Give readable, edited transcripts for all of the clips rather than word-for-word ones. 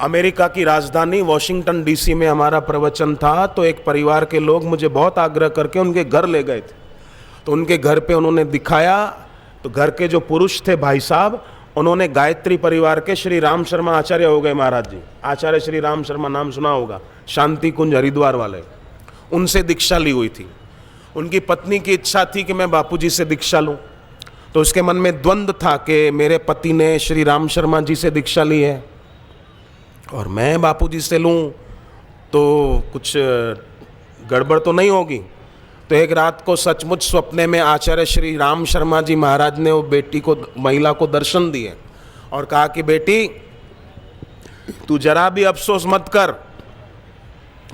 America की राजधानी Washington DC में हमारा प्रवचन था, तो एक परिवार के लोग मुझे बहुत आग्रह करके उनके घर ले गए थे। तो उनके घर पे उन्होंने दिखाया, तो घर के जो पुरुष थे भाई साहब, उन्होंने गायत्री परिवार के श्री राम शर्मा आचार्य हो गए महाराज जी। आचार्य श्री राम शर्मा नाम सुना होगा, शांति कुंज हरिद्वार वाले, उनसे दीक्षा ली हुई थी। उनकी पत्नी की इच्छा थी कि मैं बापूजी से दीक्षा लूं, तो उसके मन में द्वंद्व था कि मेरे पति ने श्री राम शर्मा जी से दीक्षा ली है और मैं बापूजी से लूं तो कुछ गड़बड़ तो नहीं होगी। तो एक रात को सचमुच सपने में आचार्य श्री राम शर्मा जी महाराज ने वो बेटी को, महिला को दर्शन दिए और कहा कि बेटी तू जरा भी अफसोस मत कर,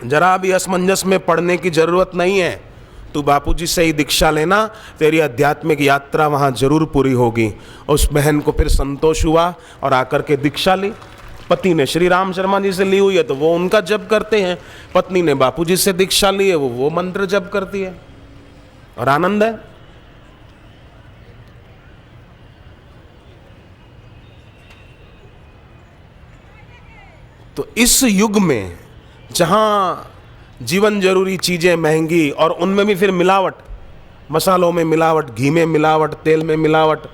जरा भी असमंजस में पड़ने की जरूरत नहीं है, तू बापूजी से ही दीक्षा लेना, तेरी आध्यात्मिक यात्रा वहाँ जरूर पूरी होगी। उस बहन को फिर संतोष हुआ और आकर के दीक्षा ली। पति ने श्री राम शर्मा जी से ली हुई है तो वो उनका जप करते हैं, पत्नी ने बापूजी से दीक्षा ली है, वो मंत्र जप करती है और आनंद है। तो इस युग में जहां जीवन जरूरी चीजें महंगी और उनमें भी फिर मिलावट, मसालों में मिलावट, घी में मिलावट, तेल में मिलावट,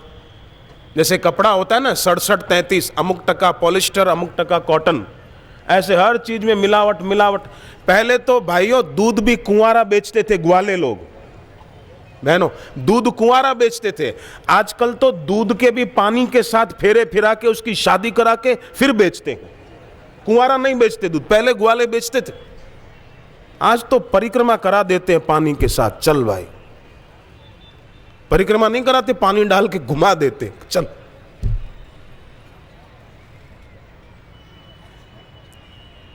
जैसे कपड़ा होता है ना 67-33, अमुक टका पॉलिस्टर, अमुक टका कॉटन, ऐसे हर चीज में मिलावट मिलावट। पहले तो भाइयों दूध भी कुंवारा बेचते थे ग्वाले लोग, बहनों दूध कुंवारा बेचते थे। आजकल तो दूध के भी पानी के साथ फेरे फिरा के उसकी शादी करा के फिर बेचते हैं। कुंवारा नहीं बेचते दूध, पहले ग्वाले बेचते थे। आज तो परिक्रमा करा देते हैं पानी के साथ, चल भाई, परिक्रमा नहीं कराते, पानी डाल के घुमा देते, चल।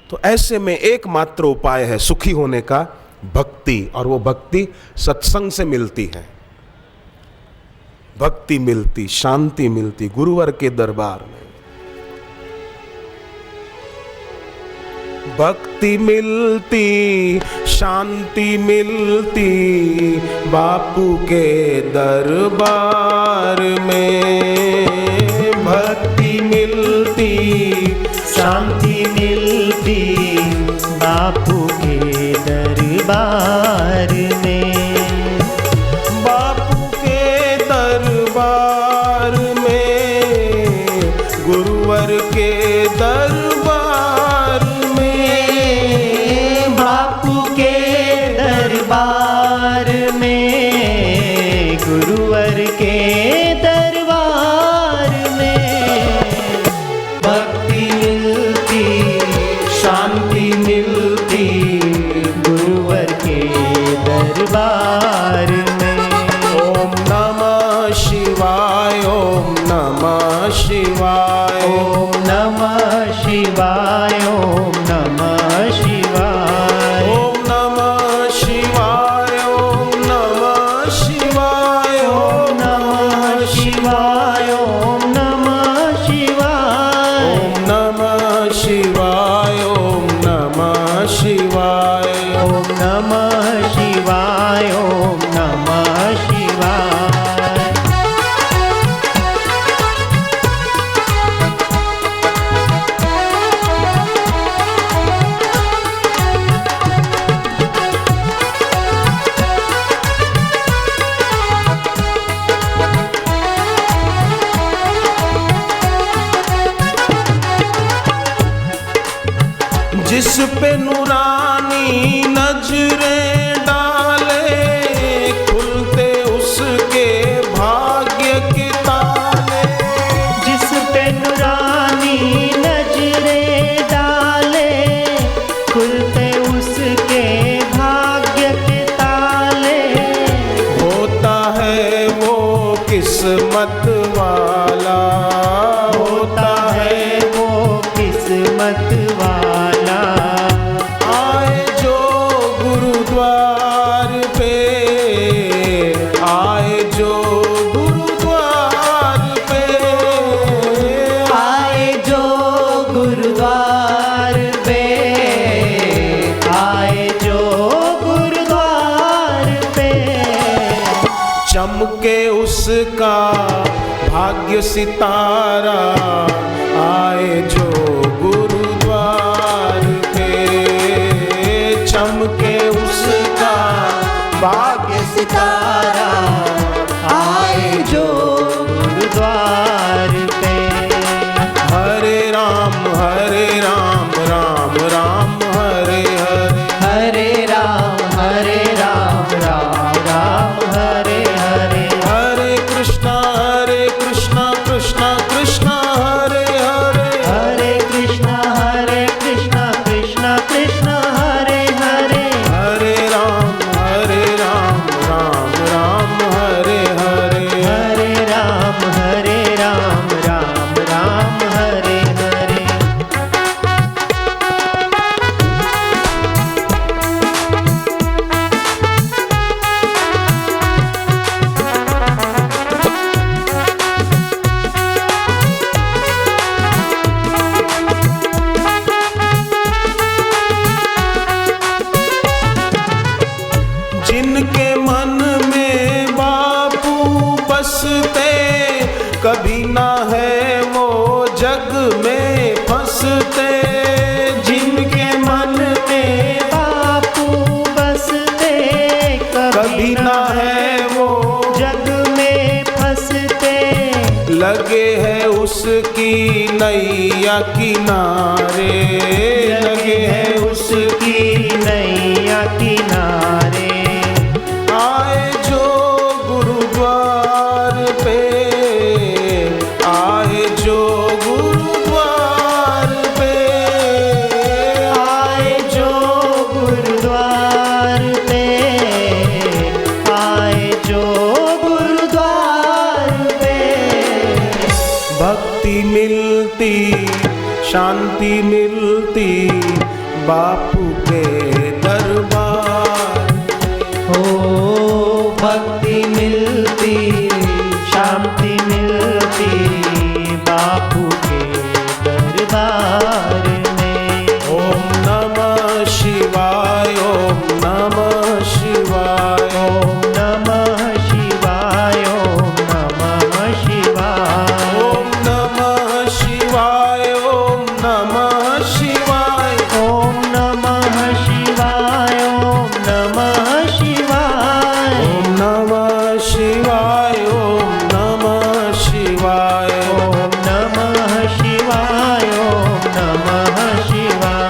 तो ऐसे में एकमात्र उपाय है सुखी होने का, भक्ति, और वो भक्ति सत्संग से मिलती है। भक्ति मिलती, शांति मिलती गुरुवर के दरबार में। भक्ति मिलती, शांति मिलती बापू के दरबार में। भक्ति मिलती, शांति मिलती बापू के दरबार में। बापू के दरबार में, गुरुवर के दरबार में। बापू के दरबार में, गुरुवर के दरबार में। भक्ति मिलती, शांति मिलती गुरुवर के दरबार में। ओम नमः शिवाय, ओम नमः शिवाय, ओम नमः शिवाय, ओम नमः शिवाय। ओम नमः शिवाय, ओम नमः शिवाय, ओम नमः शिवाय, ओम नमः शिवाय। ओम नमः शिवाय, ओम नमः शिवाय। ओम नमः शिवाय, ओम नमः शिवाय। जिस पे नूरानी नजरें डाले, खुलते उसके भाग्य के ताले। जिस पे नूरानी नजरें डाले, खुलते उसके भाग्य के ताले। होता है वो किस्मत वाला, होता है वो किस्मत वाला। आए जो गुरुद्वार पे, आए जो गुरुद्वार पे। आए जो गुरुद्वार पे, आए जो गुरुद्वार पे। चमके उसका भाग्य सितारा, आए जो गुरुद्वार सितारा आए जो गुरुद्वार पे। हरे राम राम राम हरे हरे, हरे राम राम राम हरे हरे। हरे कृष्णा कृष्णा कृष्णा हरे हरे, हरे कृष्णा कृष्णा कृष्णा हरे हरे। हरे राम राम राम हरे हरे, हरे राम राम हरे हरे। जिनके मन में बापू बसते, कभी ना है वो जग में फंसते। जिनके मन में बापू बसते, कभी ना है वो जग में फंसते। लगे है उसकी नैया किनारे, लगे है उसकी नैया किनारे। आए जो गुरुद्वार पे, आए जो गुरुद्वार पे, आए जो गुरुद्वार पे, आए जो गुरुद्वार पे। भक्ति मिलती शांति मिलती बापू के दरबार। हो भक्ति मिलती शांति मिलती बापू के दरबार में। ओम नमः शिवाय, ओम नमः शिवाय, ओम नमः शिवाय, ओम नमः शिवाय। ओम नमः शिवाय, ओम नमः शिवाय, ओम नमः शिवाय, ओम नमः शिवाय। ओम नमः शिवाय, ओम नमः शिवाय। ओम नमः शिवाय, ओम नमः शिवाय।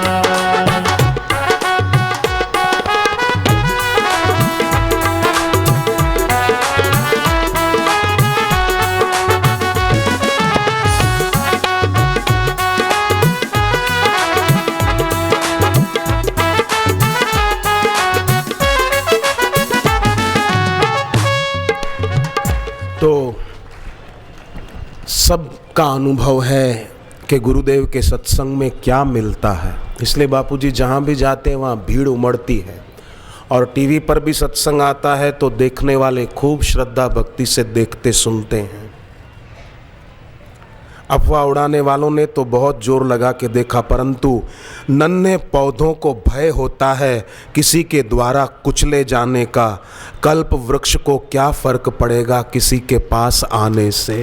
तो सबका अनुभव है कि गुरुदेव के सत्संग में क्या मिलता है, इसलिए बापूजी जहाँ भी जाते हैं वहाँ भीड़ उमड़ती है। और टीवी पर भी सत्संग आता है तो देखने वाले खूब श्रद्धा भक्ति से देखते सुनते हैं। अफवाह उड़ाने वालों ने तो बहुत जोर लगा के देखा, परंतु नन्हे पौधों को भय होता है किसी के द्वारा कुचले जाने का। कल्प वृक्ष को क्या फर्क पड़ेगा किसी के पास आने से।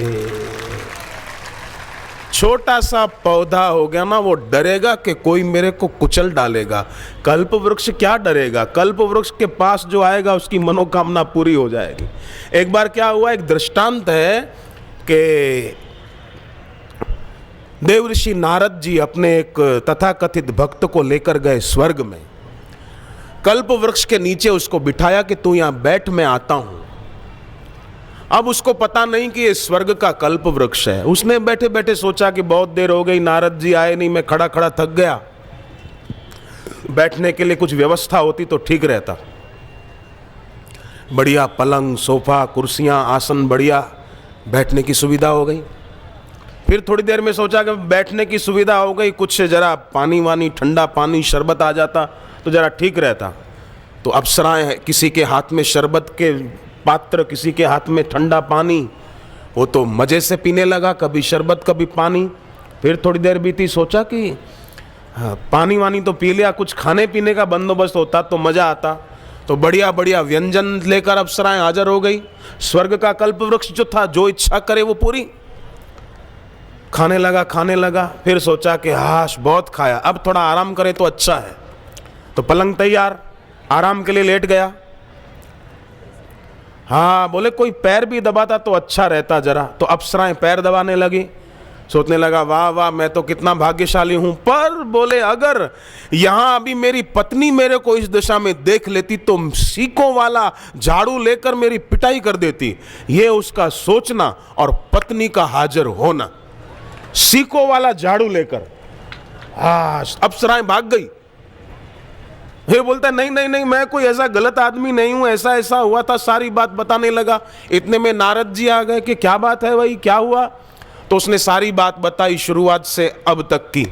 छोटा सा पौधा हो गया ना, वो डरेगा कि कोई मेरे को कुचल डालेगा। कल्प वृक्ष क्या डरेगा, कल्प वृक्ष के पास जो आएगा उसकी मनोकामना पूरी हो जाएगी। एक बार क्या हुआ, एक दृष्टांत है कि देव ऋषि नारद जी अपने एक तथाकथित भक्त को लेकर गए स्वर्ग में। कल्प वृक्ष के नीचे उसको बिठाया कि तू यहाँ बैठ, मैं आता हूं। अब उसको पता नहीं कि ये स्वर्ग का कल्प वृक्ष है। उसने बैठे बैठे सोचा कि बहुत देर हो गई, नारद जी आए नहीं, मैं खड़ा खड़ा थक गया, बैठने के लिए कुछ व्यवस्था होती तो ठीक रहता। बढ़िया पलंग, सोफा, कुर्सियां, आसन, बढ़िया बैठने की सुविधा हो गई। फिर थोड़ी देर में सोचा कि बैठने की सुविधा हो गई, कुछ जरा पानी वानी, ठंडा पानी, शरबत आ जाता तो जरा ठीक रहता। तो अप्सराएं, किसी के हाथ में शरबत के पात्र, किसी के हाथ में ठंडा पानी, वो तो मज़े से पीने लगा, कभी शरबत कभी पानी। फिर थोड़ी देर बीती, सोचा कि पानी वानी तो पी लिया, कुछ खाने पीने का बंदोबस्त होता तो मज़ा आता। तो बढ़िया बढ़िया व्यंजन लेकर अप्सराएं हाजिर हो गई। स्वर्ग का कल्प वृक्ष जो था, जो इच्छा करे वो पूरी। खाने लगा। फिर सोचा कि हाश बहुत खाया, अब थोड़ा आराम करे तो अच्छा है। तो पलंग तैयार, आराम के लिए लेट गया। हाँ, बोले कोई पैर भी दबाता तो अच्छा रहता जरा। तो अप्सराएं पैर दबाने लगी। सोचने लगा वाह वाह, मैं तो कितना भाग्यशाली हूं। पर बोले अगर यहां अभी मेरी पत्नी मेरे को इस दिशा में देख लेती तो सीकों वाला झाड़ू लेकर मेरी पिटाई कर देती। ये उसका सोचना और पत्नी का हाजिर होना, सीकों वाला झाड़ू लेकर। अप्सराएं भाग गई। ये बोलता नहीं नहीं नहीं, मैं कोई ऐसा गलत आदमी नहीं हूं, ऐसा ऐसा हुआ था, सारी बात बताने लगा। इतने में नारद जी आ गए कि क्या बात है भाई, क्या हुआ? तो उसने सारी बात बताई, शुरुआत से अब तक की।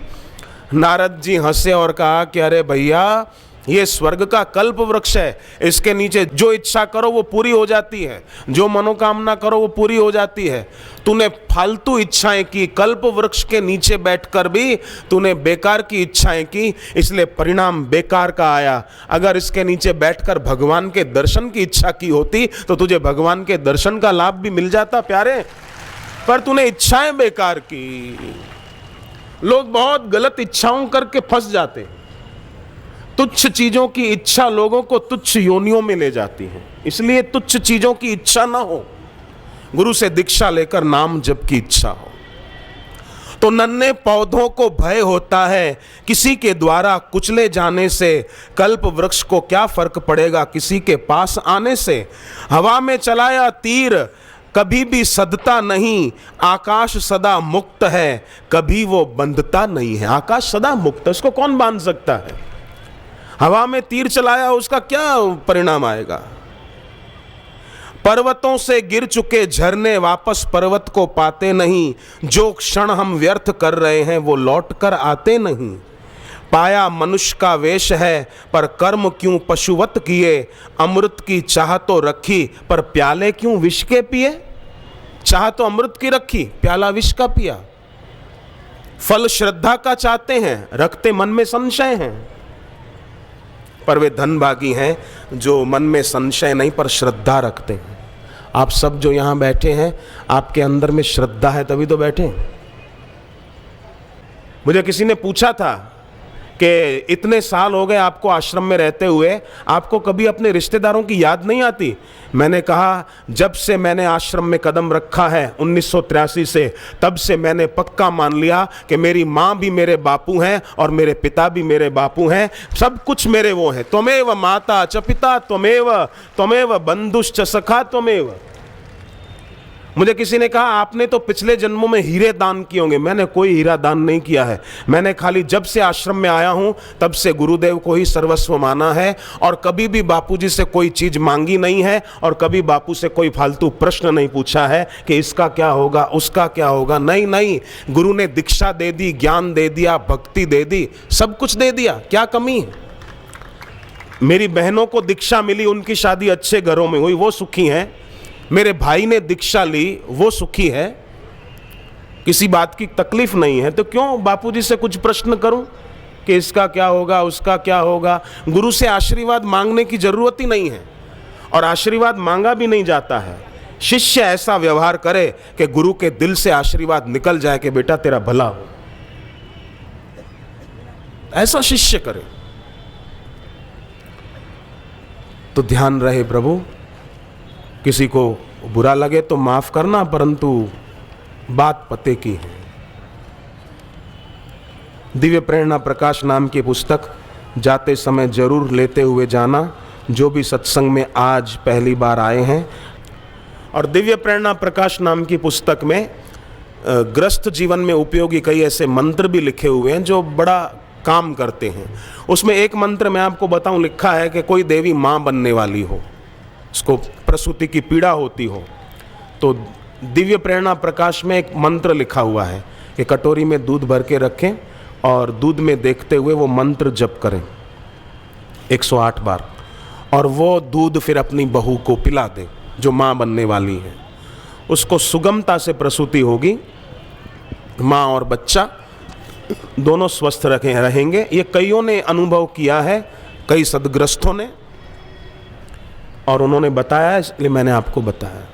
नारद जी हंसे और कहा कि अरे भैया, ये स्वर्ग का कल्प वृक्ष है, इसके नीचे जो इच्छा करो वो पूरी हो जाती है, जो मनोकामना करो वो पूरी हो जाती है। तूने फालतू इच्छाएं की, कल्प वृक्ष के नीचे बैठकर भी तूने बेकार की इच्छाएं की, इसलिए परिणाम बेकार का आया। अगर इसके नीचे बैठकर भगवान के दर्शन की इच्छा की होती तो तुझे भगवान के दर्शन का लाभ भी मिल जाता प्यारे, पर तूने इच्छाएं बेकार की। लोग बहुत गलत इच्छाओं करके फंस जाते। तुच्छ चीजों की इच्छा लोगों को तुच्छ योनियों में ले जाती है, इसलिए तुच्छ चीजों की इच्छा ना हो। गुरु से दीक्षा लेकर नाम जप की इच्छा हो। तो नन्हे पौधों को भय होता है किसी के द्वारा कुचले जाने से, कल्प वृक्ष को क्या फर्क पड़ेगा किसी के पास आने से। हवा में चलाया तीर कभी भी सदता नहीं, आकाश सदा मुक्त है कभी वो बंधता नहीं है। आकाश सदा मुक्त है, उसको कौन बांध सकता है? हवा में तीर चलाया, उसका क्या परिणाम आएगा? पर्वतों से गिर चुके झरने वापस पर्वत को पाते नहीं, जो क्षण हम व्यर्थ कर रहे हैं वो लौट कर आते नहीं। पाया मनुष्य का वेश है पर कर्म क्यों पशुवत किए, अमृत की चाह तो रखी पर प्याले क्यों विष के पिए। चाह तो अमृत की रखी, प्याला विष का पिया। फल श्रद्धा का चाहते हैं, रखते मन में संशय हैं। पर वे धनभागी हैं जो मन में संशय नहीं पर श्रद्धा रखते हैं। आप सब जो यहां बैठे हैं, आपके अंदर में श्रद्धा है तभी तो बैठे। मुझे किसी ने पूछा था कि इतने साल हो गए आपको आश्रम में रहते हुए, आपको कभी अपने रिश्तेदारों की याद नहीं आती? मैंने कहा जब से मैंने आश्रम में कदम रखा है 1983 से, तब से मैंने पक्का मान लिया कि मेरी माँ भी मेरे बापू हैं और मेरे पिता भी मेरे बापू हैं, सब कुछ मेरे वो हैं। त्वमेव माता च पिता त्वमेव बंधुश्च सखा त्वमेव। मुझे किसी ने कहा आपने तो पिछले जन्मों में हीरे दान किए होंगे। मैंने कोई हीरा दान नहीं किया है। मैंने खाली जब से आश्रम में आया हूं तब से गुरुदेव को ही सर्वस्व माना है, और कभी भी बापूजी से कोई चीज मांगी नहीं है, और कभी बापू से कोई फालतू प्रश्न नहीं पूछा है कि इसका क्या होगा, उसका क्या होगा। नहीं नहीं, गुरु ने दीक्षा दे दी, ज्ञान दे दिया, भक्ति दे दी, सब कुछ दे दिया, क्या कमी है? मेरी बहनों को दीक्षा मिली, उनकी शादी अच्छे घरों में हुई, वो सुखी हैं। मेरे भाई ने दीक्षा ली, वो सुखी है, किसी बात की तकलीफ नहीं है। तो क्यों बापूजी से कुछ प्रश्न करूं कि इसका क्या होगा, उसका क्या होगा? गुरु से आशीर्वाद मांगने की जरूरत ही नहीं है, और आशीर्वाद मांगा भी नहीं जाता है। शिष्य ऐसा व्यवहार करे कि गुरु के दिल से आशीर्वाद निकल जाए कि बेटा तेरा भला हो, ऐसा शिष्य करे। तो ध्यान रहे प्रभु, किसी को बुरा लगे तो माफ करना, परंतु बात पते की है। दिव्य प्रेरणा प्रकाश नाम की पुस्तक जाते समय जरूर लेते हुए जाना, जो भी सत्संग में आज पहली बार आए हैं। और दिव्य प्रेरणा प्रकाश नाम की पुस्तक में ग्रस्त जीवन में उपयोगी कई ऐसे मंत्र भी लिखे हुए हैं जो बड़ा काम करते हैं। उसमें एक मंत्र मैं आपको बताऊं, लिखा है कि कोई देवी माँ बनने वाली हो, उसको प्रसूति की पीड़ा होती हो, तो दिव्य प्रेरणा प्रकाश में एक मंत्र लिखा हुआ है कि कटोरी में दूध भर के रखें और दूध में देखते हुए वो मंत्र जप करें 108 बार, और वो दूध फिर अपनी बहू को पिला दें जो माँ बनने वाली है। उसको सुगमता से प्रसूति होगी, माँ और बच्चा दोनों स्वस्थ रहेंगे। ये कईयों ने अनुभव किया है, कई सदग्रस्तों ने, और उन्होंने बताया, इसलिए मैंने आपको बताया।